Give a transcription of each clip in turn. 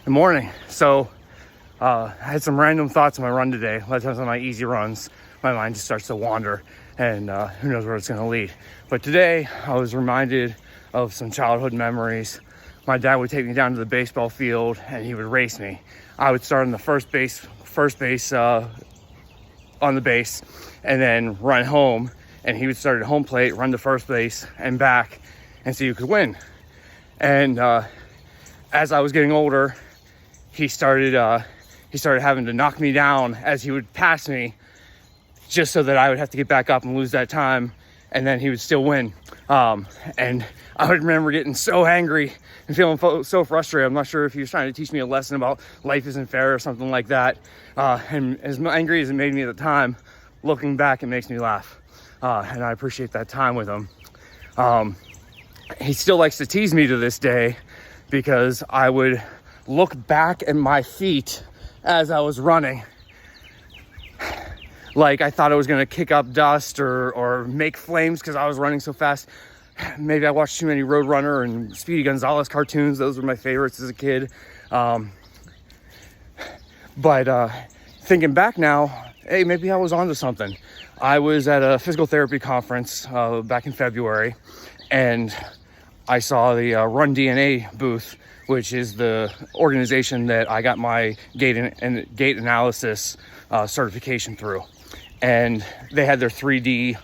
Good morning. So I had some random thoughts on my run today. A lot of times on my easy runs, my mind just starts to wander, and who knows where it's going to lead. But today I was reminded of some childhood memories. My dad would take me down to the baseball field and he would race me. I would start on the first base on the base, and then run home, and he would start at home plate, run to first base and back, and see who could win. And as I was getting older, he started having to knock me down as he would pass me, just so that I would have to get back up and lose that time, and then he would still win. And I would remember getting so angry and feeling so frustrated. I'm not sure if he was trying to teach me a lesson about life isn't fair or something like that. And as angry as it made me at the time, looking back, it makes me laugh. And I appreciate that time with him. He still likes to tease me to this day, because I would look back at my feet as I was running, like I thought I was going to kick up dust or make flames because I was running so fast. Maybe I watched too many Roadrunner and Speedy Gonzalez cartoons. Those were my favorites as a kid. But thinking back now, hey, maybe I was onto something. I was at a physical therapy conference back in February, and I saw the Run DNA booth, which is the organization that I got my gait analysis certification through. And they had their 3D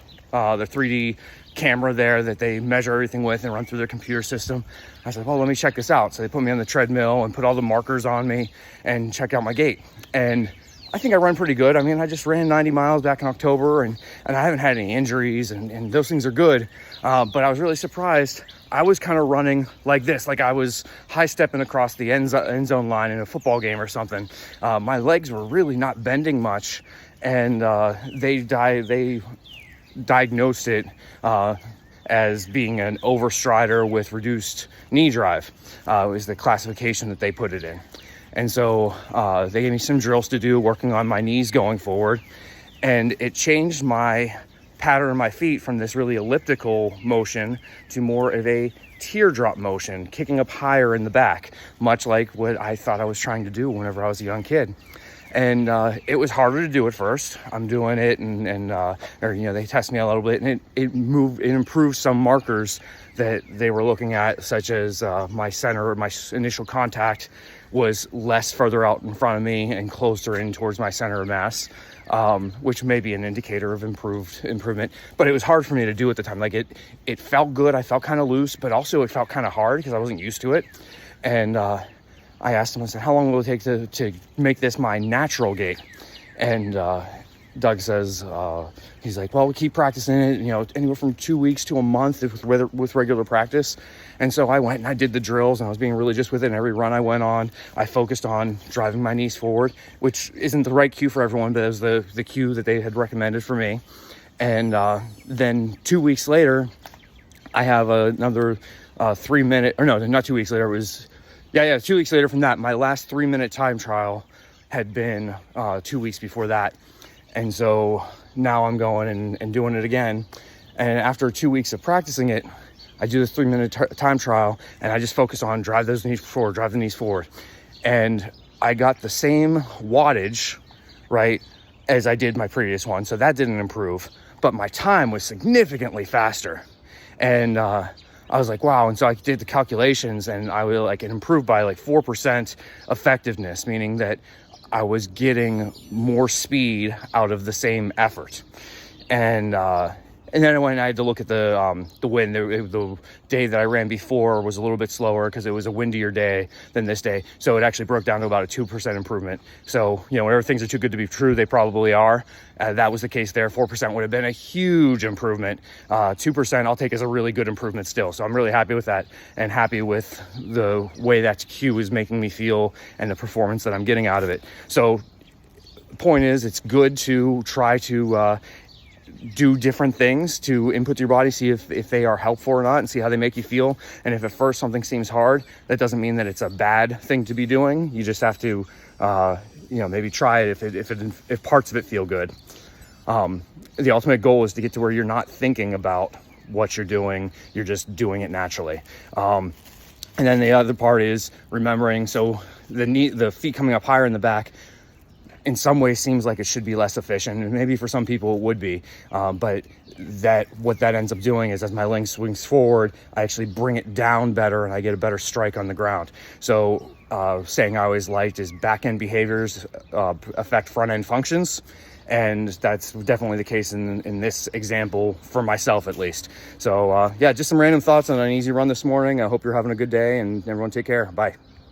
camera there that they measure everything with and run through their computer system. I said, well, let me check this out. So they put me on the treadmill and put all the markers on me and check out my gait. And I think I run pretty good. I mean, I just ran 90 miles back in October, and I haven't had any injuries, and those things are good. But I was really surprised. I was kind of running like this, like I was high stepping across the end zone line in a football game or something. My legs were really not bending much, and they diagnosed it as being an overstrider with reduced knee drive, was the classification that they put it in. And so they gave me some drills to do, working on my knees going forward, and it changed my pattern of my feet from this really elliptical motion to more of a teardrop motion, kicking up higher in the back, much like what I thought I was trying to do whenever I was a young kid. And it was harder to do at first. I'm doing it, and they test me a little bit, and it improved some markers that they were looking at, such as my initial contact was less further out in front of me and closer in towards my center of mass, which may be an indicator of improvement. But it was hard for me to do at the time. Like it felt good. I felt kind of loose, but also it felt kind of hard because I wasn't used to it. And I asked him, I said, how long will it take to make this my natural gait? And Doug says, he's like, well, we keep practicing it, anywhere from 2 weeks to a month with regular practice. And so I went and I did the drills, and I was being religious with it. And every run I went on, I focused on driving my knees forward, which isn't the right cue for everyone, but it was the cue that they had recommended for me. And then 2 weeks later, I have another 3 minute, or no, not 2 weeks later, it was, 2 weeks later from that, my last 3 minute time trial had been 2 weeks before that. And so now I'm going and doing it again. And after 2 weeks of practicing it, I do this 3 minute time trial, and I just focus on drive the knees forward. And I got the same wattage, right, as I did my previous one. So that didn't improve, but my time was significantly faster. And I was like, wow. And so I did the calculations, and it improved by 4% effectiveness, meaning that I was getting more speed out of the same effort. And then when I had to look at the wind, the day that I ran before was a little bit slower because it was a windier day than this day. So it actually broke down to about a 2% improvement. So, whenever things are too good to be true, they probably are. That was the case there. 4% would have been a huge improvement. 2% I'll take as a really good improvement still. So I'm really happy with that, and happy with the way that cue is making me feel and the performance that I'm getting out of it. So the point is, it's good to try to do different things to input your body, see if they are helpful or not, and see how they make you feel. And if at first something seems hard, that doesn't mean that it's a bad thing to be doing. You just have to maybe try it if parts of it feel good. The ultimate goal is to get to where you're not thinking about what you're doing, you're just doing it naturally. And then the other part is remembering, so the feet coming up higher in the back in some ways seems like it should be less efficient, and maybe for some people it would be, but what that ends up doing is as my leg swings forward, I actually bring it down better and I get a better strike on the ground. So saying I always liked is back end behaviors affect front end functions, and that's definitely the case in this example for myself at least. So yeah, just some random thoughts on an easy run this morning. I hope you're having a good day, and everyone take care. Bye.